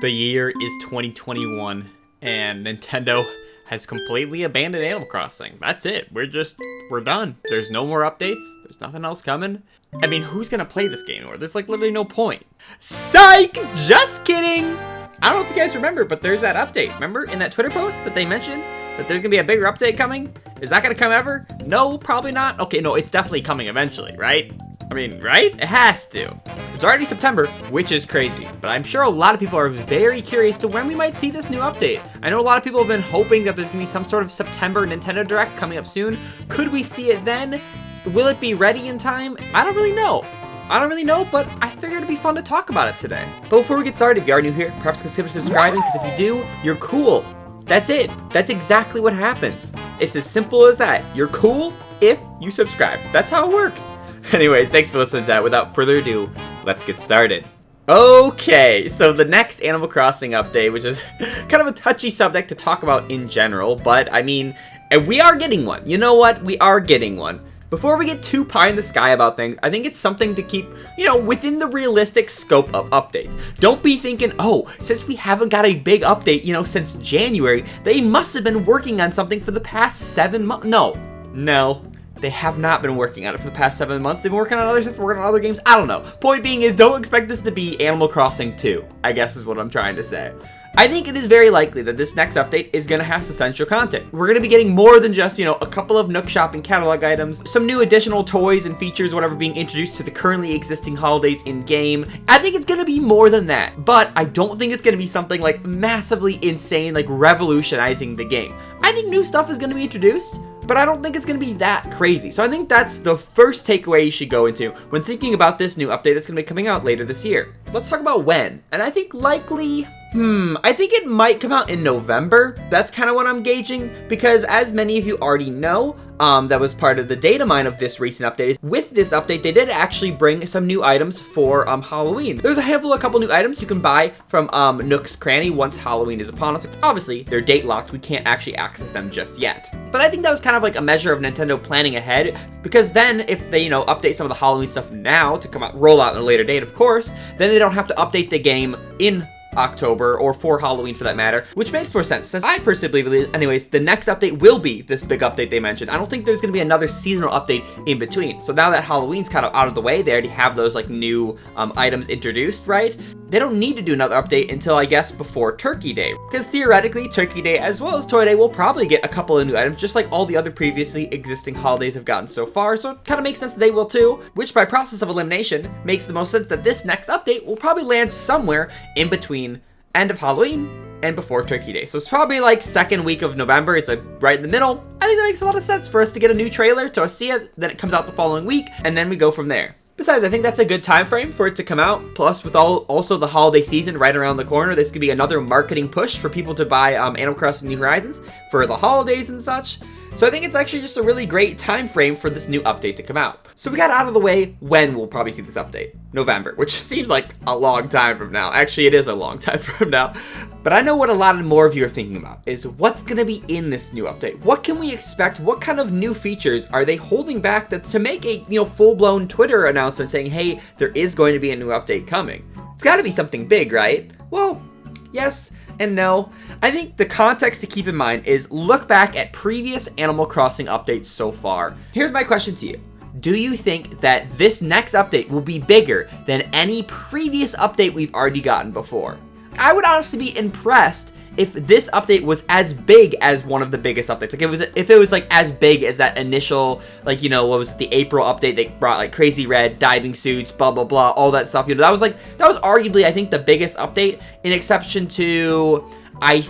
The year is 2021, and Nintendo has completely abandoned Animal Crossing. That's it. We're done. There's no more updates. There's nothing else coming. I mean, who's gonna play this game anymore? There's like literally no point. Psych! Just kidding! I don't know if you guys remember, but there's that update. Remember in that Twitter post that they mentioned that there's gonna be a bigger update coming? Is that gonna come ever? No, probably not. Okay, no, it's definitely coming eventually, right? I mean, right? It has to. It's already September, which is crazy, but I'm sure a lot of people are very curious to when we might see this new update. I know a lot of people have been hoping that there's gonna be some sort of September Nintendo Direct coming up soon. Could we see it then? Will it be ready in time? I don't really know. But I figured it'd be fun to talk about it today. But before we get started, if you are new here, perhaps consider subscribing, because if you do, you're cool. That's it. That's exactly what happens. It's as simple as that. You're cool if you subscribe. That's how it works. Anyways, thanks for listening to that. Without further ado, let's get started. Okay, so the next Animal Crossing update, which is kind of a touchy subject to talk about in general, but I mean, we are getting one. You know what? We are getting one. Before we get too pie in the sky about things, I think it's something to keep, within the realistic scope of updates. Don't be thinking, oh, since we haven't got a big update, since January, they must have been working on something for the past 7 months. No. They have not been working on it for the past 7 months. They've been working on other stuff, working on other games. I don't know. Point being is, don't expect this to be Animal Crossing 2, I guess is what I'm trying to say. I think it is very likely that this next update is going to have essential content. We're going to be getting more than just, a couple of Nook Shopping catalog items, some new additional toys and features, whatever, being introduced to the currently existing holidays in-game. I think it's going to be more than that, but I don't think it's going to be something like massively insane, like revolutionizing the game. I think new stuff is going to be introduced, but I don't think it's going to be that crazy. So I think that's the first takeaway you should go into when thinking about this new update that's going to be coming out later this year. Let's talk about when. And I think likely, I think it might come out in November. That's kind of what I'm gauging, because as many of you already know, that was part of the data mine of this recent update. With this update, they did actually bring some new items for Halloween. There's a couple new items you can buy from Nook's Cranny once Halloween is upon us. Obviously, they're date locked. We can't actually access them just yet. But I think that was kind of like a measure of Nintendo planning ahead, because then if they, update some of the Halloween stuff now to roll out in a later date, of course, then they don't have to update the game in October, or for Halloween for that matter, which makes more sense, since I personally believe, anyways, the next update will be this big update they mentioned. I don't think there's going to be another seasonal update in between. So now that Halloween's kind of out of the way, they already have those like new items introduced, right? They don't need to do another update until, I guess, before Turkey Day, because theoretically Turkey Day as well as Toy Day will probably get a couple of new items, just like all the other previously existing holidays have gotten so far. So it kind of makes sense that they will too, which by process of elimination makes the most sense that this next update will probably land somewhere in between end of Halloween and before Turkey Day. So it's probably like second week of November. It's like right in the middle. I think that makes a lot of sense for us to get a new trailer, to see it, then it comes out the following week, and then we go from there. Besides, I think that's a good time frame for it to come out. Plus, with also the holiday season right around the corner, this could be another marketing push for people to buy Animal Crossing New Horizons for the holidays and such. So I think it's actually just a really great time frame for this new update to come out. So we got out of the way when we'll probably see this update. November, which seems like a long time from now. Actually, it is a long time from now. But I know what a lot more of you are thinking about is what's going to be in this new update. What can we expect? What kind of new features are they holding back to make a full-blown Twitter announcement saying, hey, there is going to be a new update coming? It's got to be something big, right? Well, yes and no. I think the context to keep in mind is look back at previous Animal Crossing updates so far. Here's my question to you. Do you think that this next update will be bigger than any previous update we've already gotten before? I would honestly be impressed if this update was as big as one of the biggest updates. Like if it was like as big as that initial, like, what was it, the April update they brought, like Crazy Red, diving suits, blah blah blah, all that stuff. That was arguably, I think, the biggest update, in exception to, I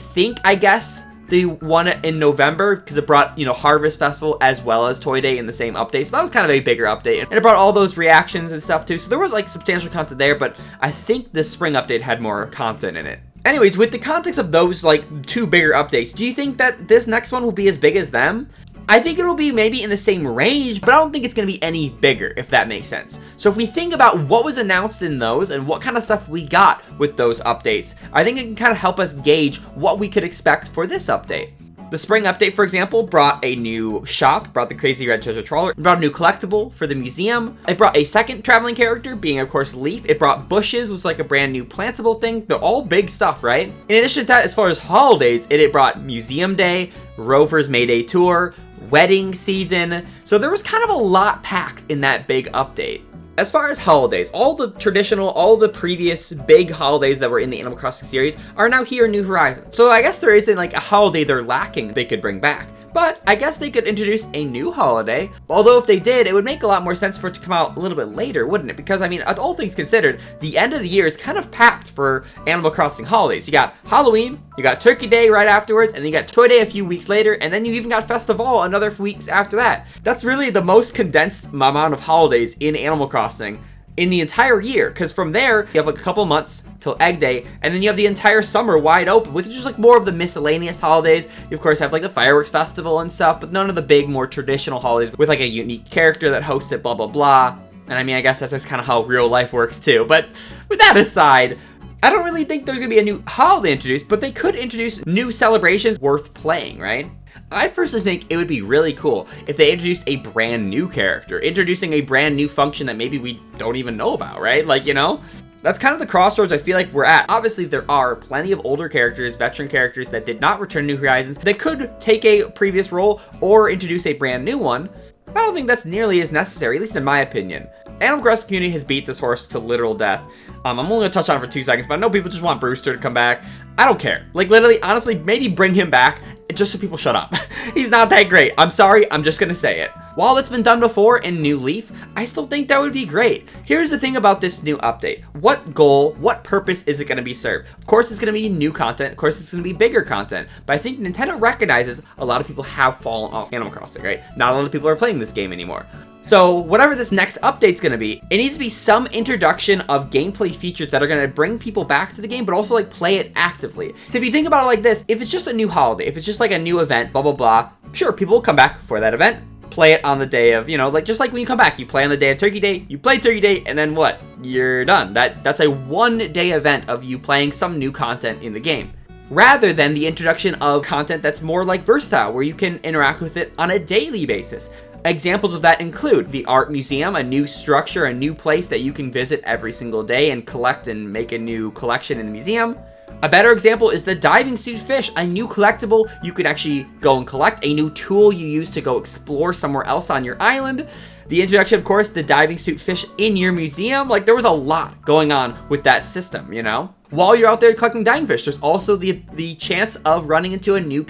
guess, the one in November, because it brought, Harvest Festival as well as Toy Day in the same update. So that was kind of a bigger update. And it brought all those reactions and stuff too. So there was like substantial content there, but I think the spring update had more content in it. Anyways, with the context of those like two bigger updates, do you think that this next one will be as big as them? I think it'll be maybe in the same range, but I don't think it's going to be any bigger, if that makes sense. So if we think about what was announced in those and what kind of stuff we got with those updates, I think it can kind of help us gauge what we could expect for this update. The spring update, for example, brought a new shop, brought the Crazy Red Treasure Trawler, brought a new collectible for the museum. It brought a second traveling character, being of course Leaf. It brought bushes, was like a brand new plantable thing. They're all big stuff, right? In addition to that, as far as holidays, it brought Museum Day, Rover's Mayday Tour, wedding season. So there was kind of a lot packed in that big update. As far as holidays, all the previous big holidays that were in the Animal Crossing series are now here in New Horizons. So I guess there isn't like a holiday they're lacking they could bring back. But I guess they could introduce a new holiday. Although if they did, it would make a lot more sense for it to come out a little bit later, wouldn't it? Because I mean, all things considered, the end of the year is kind of packed for Animal Crossing holidays. You got Halloween, you got Turkey Day right afterwards, and then you got Toy Day a few weeks later, and then you even got Festival another weeks after that. That's really the most condensed amount of holidays in Animal Crossing in the entire year, because from there you have like a couple months till Egg Day, and then you have the entire summer wide open with just like more of the miscellaneous holidays. You of course have like the fireworks festival and stuff, but none of the big more traditional holidays with like a unique character that hosts it, blah blah blah. And I mean, I guess that's just kind of how real life works too. But with that aside, I don't really think there's gonna be a new holiday introduced, but they could introduce new celebrations worth playing, right? I personally think it would be really cool if they introduced a brand new character, introducing a brand new function that maybe we don't even know about, right? Like, you know, that's kind of the crossroads I feel like we're at. Obviously, there are plenty of older characters, veteran characters that did not return to New Horizons that could take a previous role or introduce a brand new one. I don't think that's nearly as necessary, at least in my opinion. Animal Crossing community has beat this horse to literal death. I'm only gonna touch on it for 2 seconds, but I know people just want Brewster to come back. I don't care. Like, literally, honestly, maybe bring him back just so people shut up. He's not that great. I'm sorry, I'm just gonna say it. While it's been done before in New Leaf, I still think that would be great. Here's the thing about this new update. What goal, what purpose is it gonna be served? Of course, it's gonna be new content. Of course, it's gonna be bigger content. But I think Nintendo recognizes a lot of people have fallen off Animal Crossing, right? Not a lot of people are playing this game anymore. So whatever this next update's gonna be, it needs to be some introduction of gameplay features that are gonna bring people back to the game, but also like play it actively. So if you think about it like this, if it's just a new holiday, if it's just like a new event, blah, blah, blah, sure, people will come back for that event, play it on the day of, you know, like just like when you come back, you play on the day of Turkey Day, you play Turkey Day, and then what? You're done. That's a one-day event of you playing some new content in the game, rather than the introduction of content that's more like versatile, where you can interact with it on a daily basis. Examples of that include the art museum, a new structure, a new place that you can visit every single day and collect and make a new collection in the museum. A better example is the diving suit fish, a new collectible you can actually go and collect, a new tool you use to go explore somewhere else on your island. The introduction, of course, the diving suit fish in your museum. Like, there was a lot going on with that system, you know? While you're out there collecting diving fish, there's also the chance of running into the new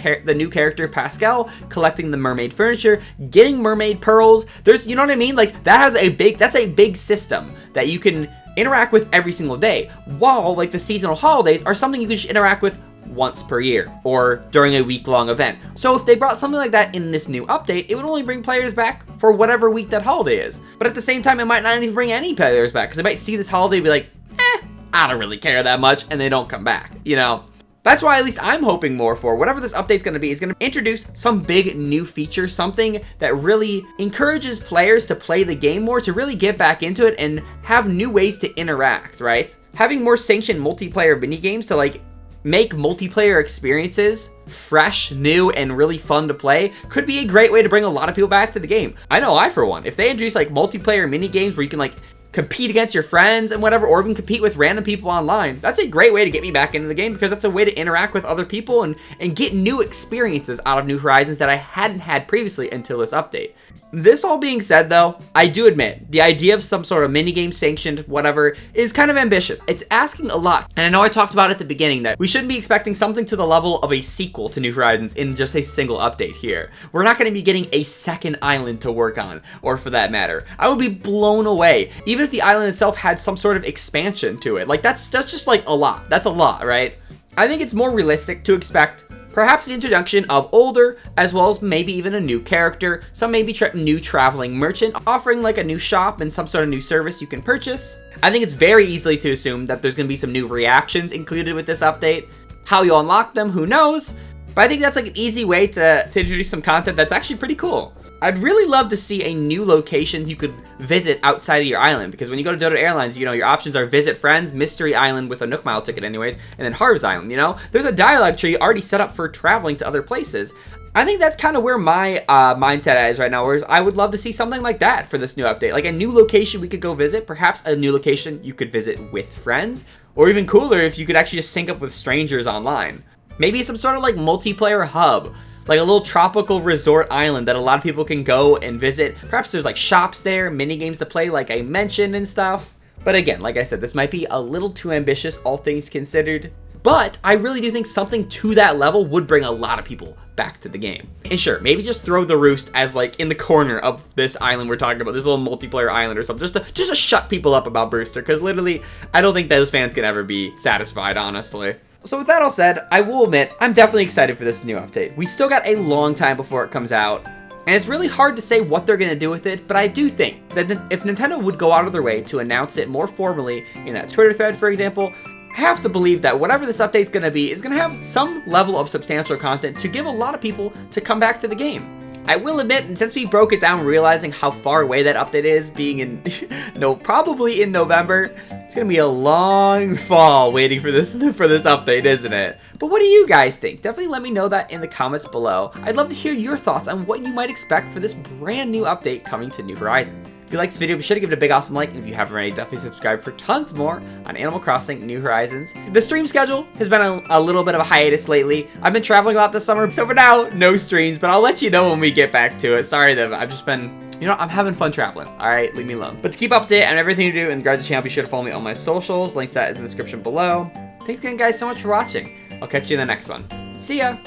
character Pascal, collecting the mermaid furniture, getting mermaid pearls. There's, you know what I mean? Like, that's a big system that you can interact with every single day, while like the seasonal holidays are something you can just interact with once per year or during a week-long event. So if they brought something like that in this new update, it would only bring players back for whatever week that holiday is. But at the same time, it might not even bring any players back, because they might see this holiday and be like, I don't really care that much, and they don't come back, you know? That's why at least I'm hoping more for whatever this update's going to be. It's going to introduce some big new feature, something that really encourages players to play the game more, to really get back into it and have new ways to interact, right? Having more sanctioned multiplayer minigames to like make multiplayer experiences fresh, new, and really fun to play could be a great way to bring a lot of people back to the game. I know I, for one, if they introduce like multiplayer minigames where you can like compete against your friends and whatever, or even compete with random people online, that's a great way to get me back into the game, because that's a way to interact with other people and get new experiences out of New Horizons that I hadn't had previously until this update. This all being said though, I do admit, the idea of some sort of minigame sanctioned whatever is kind of ambitious. It's asking a lot. And I know I talked about at the beginning that we shouldn't be expecting something to the level of a sequel to New Horizons in just a single update here. We're not going to be getting a second island to work on, or for that matter. I would be blown away, even if the island itself had some sort of expansion to it. Like that's just like a lot. That's a lot, right? I think it's more realistic to expect perhaps the introduction of older, as well as maybe even a new character, some maybe new traveling merchant, offering like a new shop and some sort of new service you can purchase. I think it's very easily to assume that there's going to be some new reactions included with this update. How you unlock them, who knows? But I think that's like an easy way to introduce some content that's actually pretty cool. I'd really love to see a new location you could visit outside of your island, because when you go to Dodo Airlines, you know, your options are Visit Friends, Mystery Island with a Nook Mile ticket anyways, and then Harv's Island, you know? There's a dialogue tree already set up for traveling to other places. I think that's kind of where my mindset is right now, where I would love to see something like that for this new update. Like a new location we could go visit, perhaps a new location you could visit with friends, or even cooler if you could actually just sync up with strangers online. Maybe some sort of like multiplayer hub, like a little tropical resort island that a lot of people can go and visit. Perhaps there's like shops there, mini games to play like I mentioned and stuff. But again, like I said, this might be a little too ambitious, all things considered. But I really do think something to that level would bring a lot of people back to the game. And sure, maybe just throw the Roost as like in the corner of this island we're talking about, this little multiplayer island or something, just to shut people up about Brewster, because literally, I don't think those fans can ever be satisfied, honestly. So with that all said, I will admit, I'm definitely excited for this new update. We still got a long time before it comes out, and it's really hard to say what they're going to do with it, but I do think that if Nintendo would go out of their way to announce it more formally in that Twitter thread, for example, I have to believe that whatever this update's going to be is going to have some level of substantial content to give a lot of people to come back to the game. I will admit, and since we broke it down realizing how far away that update is, being in, probably in November, it's gonna be a long fall waiting for this update, isn't it? But what do you guys think? Definitely let me know that in the comments below. I'd love to hear your thoughts on what you might expect for this brand new update coming to New Horizons. If you liked this video, be sure to give it a big awesome like, and if you haven't already, definitely subscribe for tons more on Animal Crossing New Horizons. The stream schedule has been a little bit of a hiatus lately. I've been traveling a lot this summer, so for now, no streams, but I'll let you know when we get back to it. Sorry that I've just been, you know, I'm having fun traveling. All right, leave me alone. But to keep up to date on everything you do in regards to the channel, be sure to follow me on my socials. Links to that is in the description below. Thanks again, guys, so much for watching. I'll catch you in the next one. See ya!